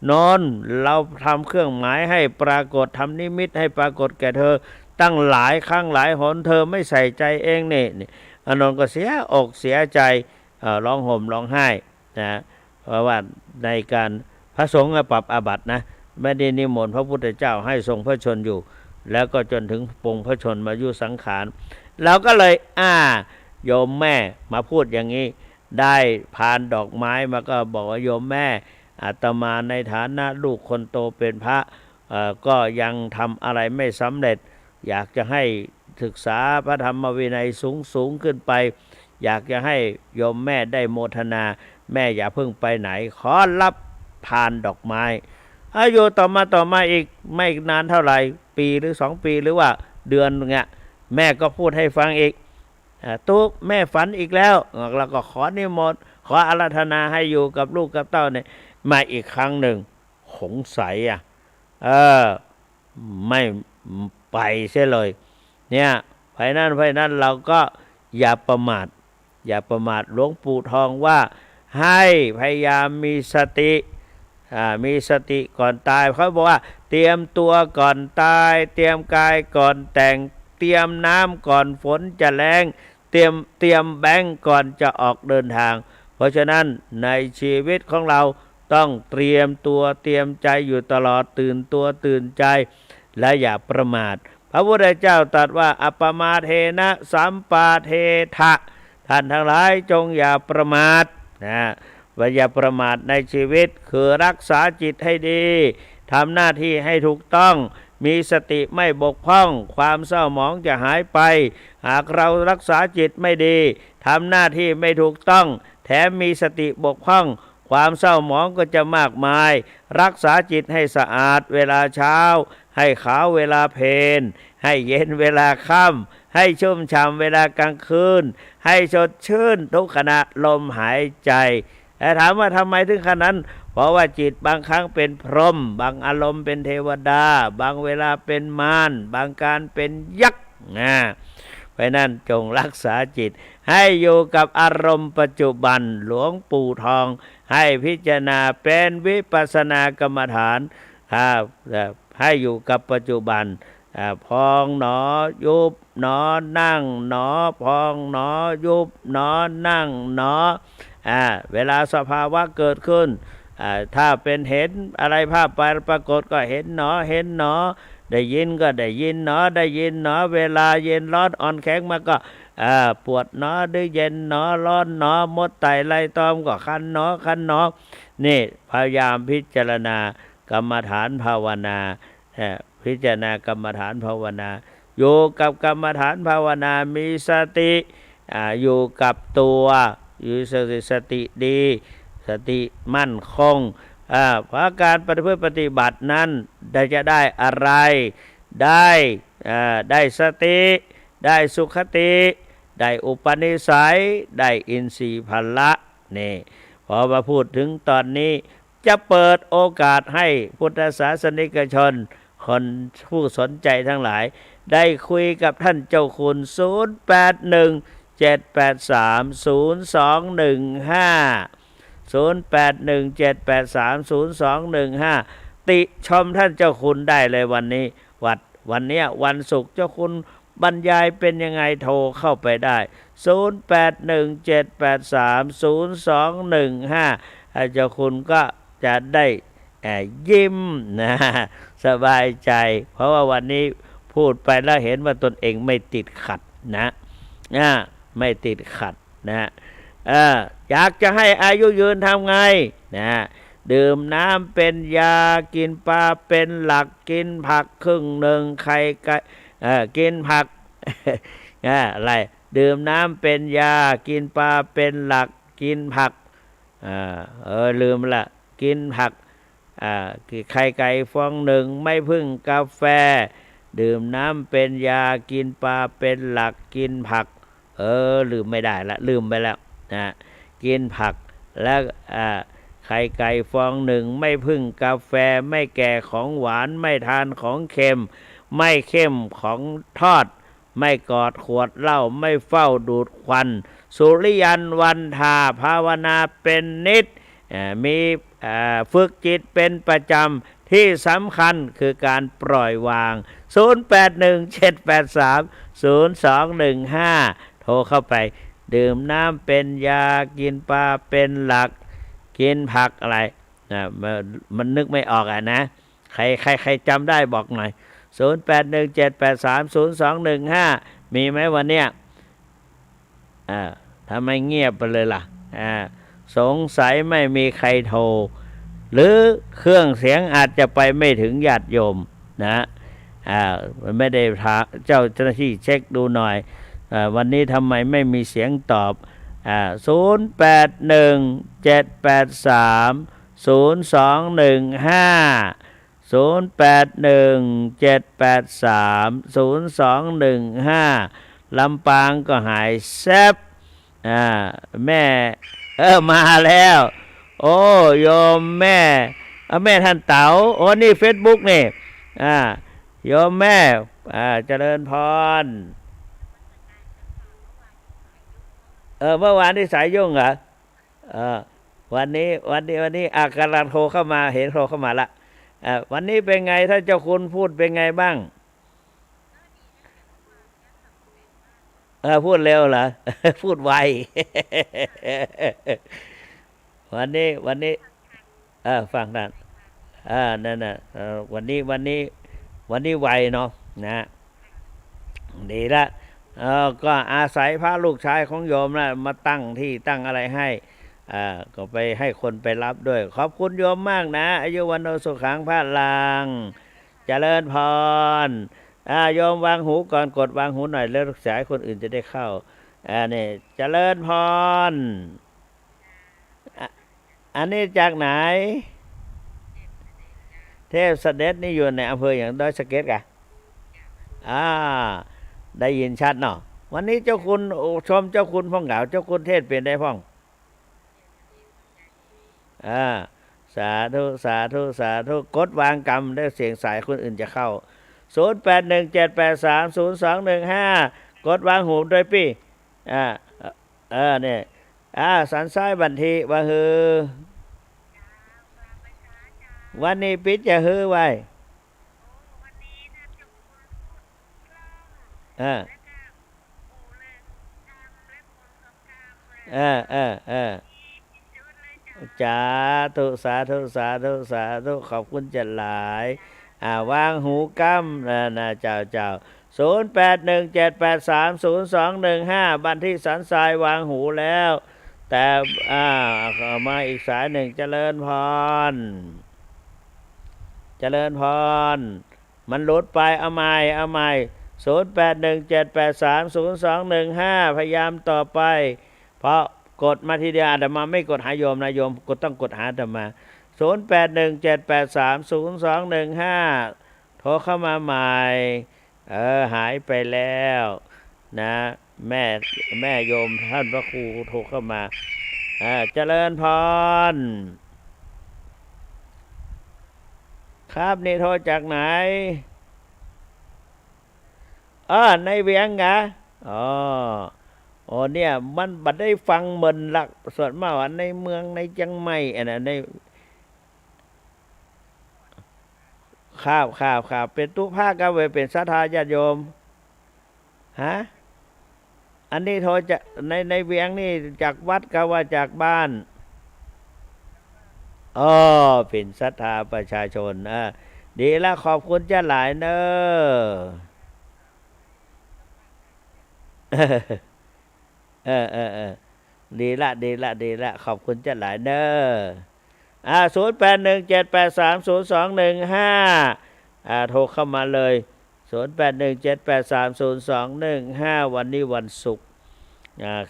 นนท์เราทำเครื่องหมายให้ปรากฏทำนิมิตให้ปรากฏแก่เธอตั้งหลายครั้งหลายหนเธอไม่ใส่ใจเองนี่นนท์ก็เสียอกเสียใจร้องห่มร้องไห้นะเพราะว่าในการพระสงฆ์ปรับอาบัตินะไม่ได้นิมนต์พระพุทธเจ้าให้ทรงพระชนอยู่แล้วก็จนถึงปรงพระชนมายุสังขารเราก็เลยโยมแม่มาพูดอย่างนี้ได้พานดอกไม้มาก็บอกว่าโยมแม่อาตมาในฐานะลูกคนโตเป็นพระก็ยังทำอะไรไม่สำเร็จอยากจะให้ศึกษาพระธรรมวินัยสูงขึ้นไปอยากจะให้โยมแม่ได้โมทนาแม่อย่าเพิ่งไปไหนขอรับพานดอกไม้อายุต่อมาอีกไม่นานเท่าไหร่ปีหรือ2 ปีหรือว่าเดือนนึงแม่ก็พูดให้ฟังอีกตุ๊กแม่ฝันอีกแล้วเราก็ขอนิมนต์ขออาราธนาให้อยู่กับลูกกับเต้าเนี่ยมาอีกครั้งหนึ่งสงสัยไม่ไปเสียเลยเนี่ยเพราะนั้นเราก็อย่าประมาทหลวงปู่ทองว่าให้พยายามมีสติก่อนตายเขาบอกว่าเตรียมตัวก่อนตายเตรียมกายก่อนแต่งเตรียมน้ำก่อนฝนจะแล้งเตรียมแบงก์ก่อนจะออกเดินทางเพราะฉะนั้นในชีวิตของเราต้องเตรียมตัวเตรียมใจอยู่ตลอดตื่นตัวตื่นใจและอย่าประมาทพระพุทธเจ้าตรัสว่าอัปปมาเทนะสัมปาเททะท่านทั้งหลายจงอย่าประมาทว่าอย่าประมาทในชีวิตคือรักษาจิตให้ดีทำหน้าที่ให้ถูกต้องมีสติไม่บกพร่องความเศร้าหมองจะหายไปหากเรารักษาจิตไม่ดีทำหน้าที่ไม่ถูกต้องแถมมีสติบกพร่องความเศร้าหมองก็จะมากมายรักษาจิตให้สะอาดเวลาเช้าให้ขาวเวลาเพลให้เย็นเวลาค่ำให้ชุ่มฉ่ำเวลากลางคืนให้สดชื่นทุกขณะลมหายใจแต่ถามว่าทำไมถึงขนาดนั้นเพราะว่าจิตบางครั้งเป็นพรหมบางอารมณ์เป็นเทวดาบางเวลาเป็นมารบางการเป็นยักษ์เพราะนั้นจงรักษาจิตให้อยู่กับอารมณ์ปัจจุบันหลวงปู่ทองให้พิจารณาเป็นวิปัสสนากรรมฐานให้อยู่กับปัจจุบันพองหนอยุบหนอนั่งหนอพองหนอยุบหนอนั่งหนอเวลาสภาวะเกิดขึ้นถ้าเป็นเห็นอะไรภาพปรากฏก็เห็นหนอได้ยินก็ได้ยินหนอเวลาเย็นร้อนอ่อนแข็งมาก็ปวดหนอหรือเย็นหนอร้อนหนอมดไต่ไล่ตอมก็คันหนอนี่พยายามพิจารณากรรมฐานภาวนาพิจารณากรรมฐานภาวนาอยู่กับกรรมฐานภาวนามีสติอยู่กับตัวอยู่สติดีสติมั่นคงเพราะการปฏิบัตินั้นจะได้อะไรได้สติได้สุขติได้อุปนิสัยได้อินทรีย์พละนี่พอมาพูดถึงตอนนี้จะเปิดโอกาสให้พุทธศาสนิกชนคนผู้สนใจทั้งหลายได้คุยกับท่านเจ้าคุณ0817830215 0817830215 ติชมท่านเจ้าคุณได้เลยวันนี้วันเนี้ยวันศุกร์เจ้าคุณบรรยายเป็นยังไงโทรเข้าไปได้0817830215เจ้าคุณก็จะได้ยิ้มนะสบายใจเพราะว่าวันนี้พูดไปแล้วเห็นว่าตนเองไม่ติดขัดนะไม่ติดขัดนะอยากจะให้อายุยืนทำไงนะดื่มน้ำเป็นยากินปลาเป็นหลักกินผักครึ่งหนึ่งไข่ไก่กินผัก อะไรดื่มน้ำเป็นยากินปลาเป็นหลักกินผักลืมละกินผักไข่ไก่ฟองหนึ่งไม่พึ่งกาแฟดื่มน้ำเป็นยากินปลาเป็นหลักกินผักลืมไม่ได้ละลืมไปแล้วนะกินผักแล้วไข่ไก่ฟองหนึ่งไม่พึ่งกาแฟไม่แก่ของหวานไม่ทานของเค็มไม่เข้มของทอดไม่กอดขวดเหล้าไม่เฝ้าดูดควันสุริยันวันทาภาวนาเป็นนิดมีฝึกจิตเป็นประจำที่สำคัญคือการปล่อยวาง0817830215โทรเข้าไปดื่มน้ำเป็นยากินปลาเป็นหลักกินผักอะไรมันนึกไม่ออกนะใครจำได้บอกหน่อย0817830215มีไหมวันเนี้ยทำไมเงียบไปเลยล่ะสงสัยไม่มีใครโทรหรือเครื่องเสียงอาจจะไปไม่ถึงญาติโยมนะไม่ได้เจ้าหน้าที่เช็คดูหน่อยวันนี้ทำไมไม่มีเสียงตอบ0817830215ลำปางก็หายแซบแม่มาแล้วโอ้โยมแม่แม่ท่านเต๋าโอ้นี่ Facebook นี่โยมแม่เจริญพรเมื่อวานที่สายยุ่งเหรอวันนี้กำลังโทรเข้ามาเห็นโทรเข้ามาละวันนี้เป็นไงถ้าเจ้าคุณพูดเป็นไงบ้างพูดเร็วเหรอ พูดไว วันนี้ฟังนั่นนั่นน่ะวันนี้ไวเนาะนะดีละก็อาศัยพระลูกชายของโยมนะมาตั้งที่ตั้งอะไรให้ก็ไปให้คนไปรับด้วยขอบคุณโยมมากนะอายุวันโนสุขังพระลังเจริญพรโยมวางหูก่อนกดวางหูหน่อยแล้วสายคนอื่นจะได้เข้านี่เจริญพรอันนี้จากไหนเทพเสด็จนี่อยู่ในอำเภออย่างดอยสะเก็ดกะได้ยินชัดเนาะวันนี้เจ้าคุณชมเจ้าคุณพ่องเหงาเจ้าคุณเทศเป็นได้พ่องสาธุกดวางกรรมได้เสียงสายคนอื่นจะเข้า0817830215กดวางหูด้วยพี่เนี่ยสันซ้ายบันทีว่าฮือวันนี้ปิดจะฮือไว้สาธุขอบคุณจัดหลายวางหูกั้มนะเจ้า0817830215บันที่สันทรายวางหูแล้วแต่มาอีกสายหนึ่งเจริญพรมันหลุดไปเอาใหม่0817830215พยายามต่อไปเพราะกดมาทีเดียวอาตมาไม่กดหาโยมนะโยมกดต้องกดหาอาตมา0817830215โทรเข้ามาใหม่หายไปแล้วนะแม่โยมท่านพระครูโทรเข้ามาเจริญพรครับนี่โทรจากไหนในเวียงกะเนี่ยมันบัดได้ฟังเหมือนหลักส่วนมากว่าในเมืองในจังไม่ใน ครับเป็นตุภาคก็เวยเป็นศรัทธาญาติโยมฮะอันนี้โทรจะในเวียงนี่จากวัดก็ว่าจากบ้านอ๋อเป็นศรัทธาประชาชนดีละขอบคุณจ้าหลายเนอเออดีละขอบคุณจ้าหลายเนอ0817830215โทรเข้ามาเลย0817830215วันนี้วันศุกร์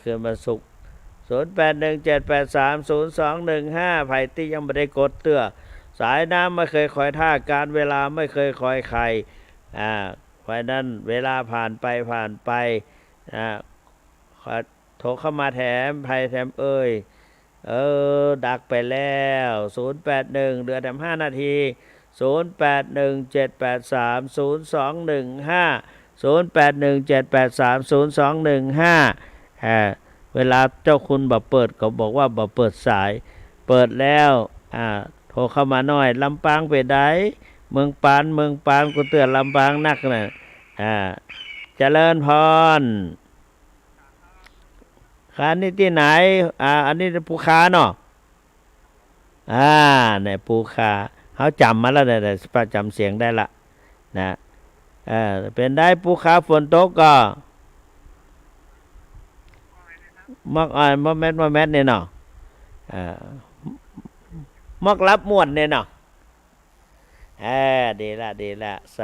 คืนวันศุกร์0817830215ไผ่ที่ยังไม่ได้กดเตื้อสายน้ำไม่เคยคอยท่าการเวลาไม่เคยคอยใครเพราะนั้นเวลาผ่านไปโทรเข้ามาแถมไผ่แถมดักไปแล้ว081เหลือแถม5นาที0817830215 เวลาเจ้าคุณบ่เปิดก็บอกว่าบ่เปิดสายเปิดแล้วโทรเข้ามาหน่อยลำปางไปได้เมืองปานกูเตือนลำปางนักน่ะเจริญพรค้านี่ที่ไหนอันนี้ภูคาเนาะเนี่ยภูคาเขาจำมาแล้วแต่ประจำเสียงได้ละนะเป็นได้ภูคาฝนตกก็มักมแมทเนี่ยเนาะมักรับม่วนเนี่ยเนาะดีละส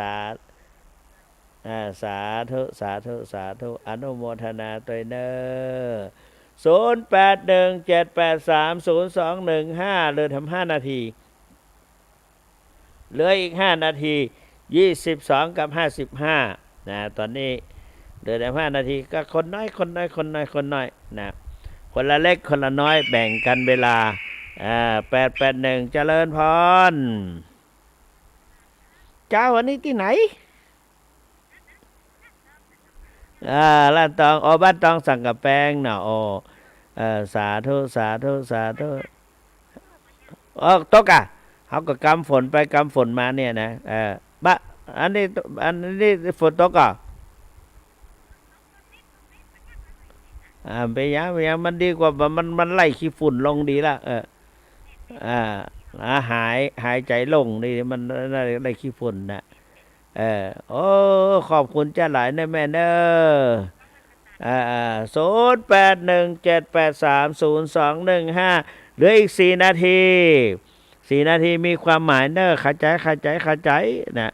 าธุอนุโมทนาตัวเนอ0817830215เหลือทำ5นาทีเหลืออีก5นาที22กับ55ตอนนี้เหลือแต่5นาทีก็คนน้อยนะคนละเล็กคนละน้อยแบ่งกันเวลา881เจริญพรเจ้าวันนี้ที่ไหนล้านตองบ้านตองสั่งกับแป้งเนาะสาธุตกเขาก็กำฝนไปกำฝนมาเนี่ยนะอันนี้ฝนตกไปยังมันดีกว่ามันไล่ขี้ฝุ่นลงดีละหายใจลงนี่มันไล่ขี้ฝุ่นนะขอบคุณจ้าหลายนะแม่เนอ0817830215เหลืออีก4นาทีมีความหมายเนอเข้าใจนะ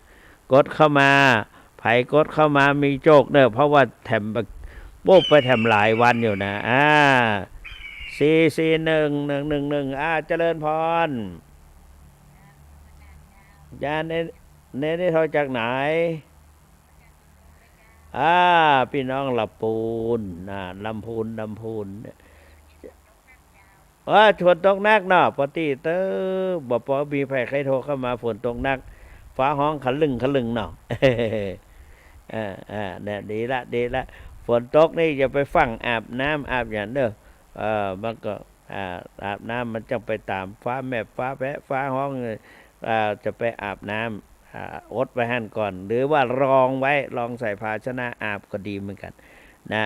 กดเข้ามาไผกดเข้ามามีโจกเนอเพราะว่าแถมโป๊บไปแถมหลายวันอยู่นะ44111เจริญพรยาเนได้โทรจากไหนพี่น้องลำพูนลำพูนฝนตกหนักเนาะปกติบ่พอมีใครโทรเข้ามาฝนตกหนักฟ้าห้องขลึงเนาะเนี่ยดีละฝนตกนี่อย่าไปฟังอาบน้ำอาบอย่างเด้อมันก็อาบน้ำมันจะไปตามฟ้าแม่ฟ้าแพะฟ้าห้องจะไปอาบน้ำอดไว้หั่นก่อนหรือว่ารองใส่ภาชนะอาบก็ดีเหมือนกันนะ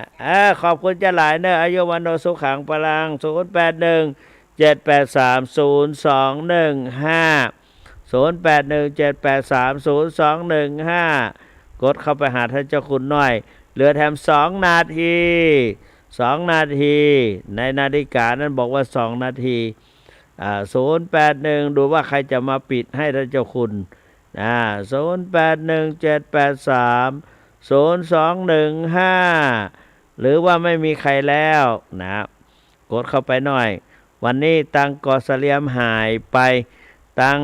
ขอบคุณจ้าหลายเนอะอายุวันโนสุขังพลัง0817830215กดเข้าไปหาท่านเจ้าคุณหน่อยเหลือแถม2นาทีในนาฬิกานั้นบอกว่า2นาที081ดูว่าใครจะมาปิดให้ท่านเจ้าคุณ0817830215หรือว่าไม่มีใครแล้วนะกดเข้าไปหน่อยวันนี้ตังกอสเลียมหายไปตัง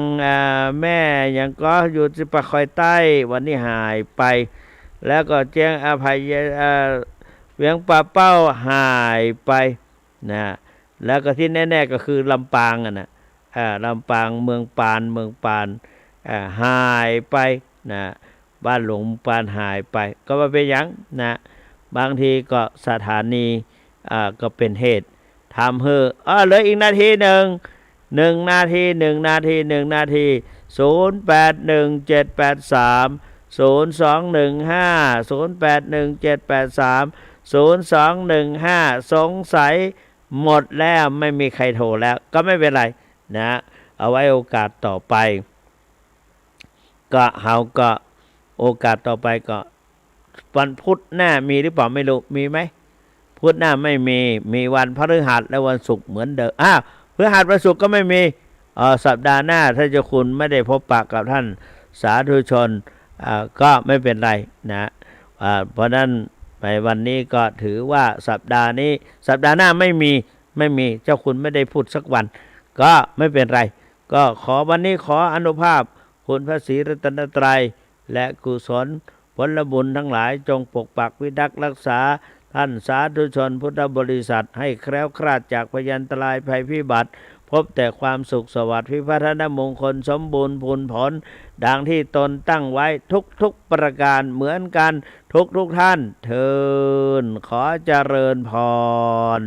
แม่ยังก็อยู่ที่ปะคอยใต้วันนี้หายไปแล้วก็เจียงอภัยเวียงป่าเป้าหายไปนะแล้วก็ที่แน่ๆก็คือลำปางนะลำปางเมืองปานหายไปนะบ้านหลวงปานหายไปก็ว่าเป็นอย่างนะบางทีก็สถานีก็เป็นเหตุทำเหลืออีกนาที1นาที 0817830215 สงสัยหมดแล้วไม่มีใครโทรแล้วก็ไม่เป็นไรนะเอาไว้โอกาสต่อไปก็โอกาสต่อไปก็วันพุธหน้ามีหรือเปล่าไม่รู้มีไหมพุธหน้าไม่มีวันพฤหัสและวันศุกร์เหมือนเดิมพฤหัสวันศุกร์ก็ไม่มีสัปดาห์หน้าถ้าเจ้าคุณไม่ได้พบปะกับท่านสาธุชนก็ไม่เป็นไรนะเพราะนั้นไปวันนี้ก็ถือว่าสัปดาห์หน้าไม่มีเจ้าคุณไม่ได้พูดสักวันก็ไม่เป็นไรก็วันนี้ขออนุภาพคุณพระศรีรัตนตรัยและกุศลผลบุญทั้งหลายจงปกปักวิทักษ์รักษาท่านสาธุชนพุทธบริษัทให้แคล้วคลาดจากพยันตรายภัยพิบัติพบแต่ความสุขสวัสดิ์พิพัฒนมงคลสมบูรณ์ผลผลดังที่ตนตั้งไว้ทุกประการเหมือนกันทุกท่านเทินขอเจริญพร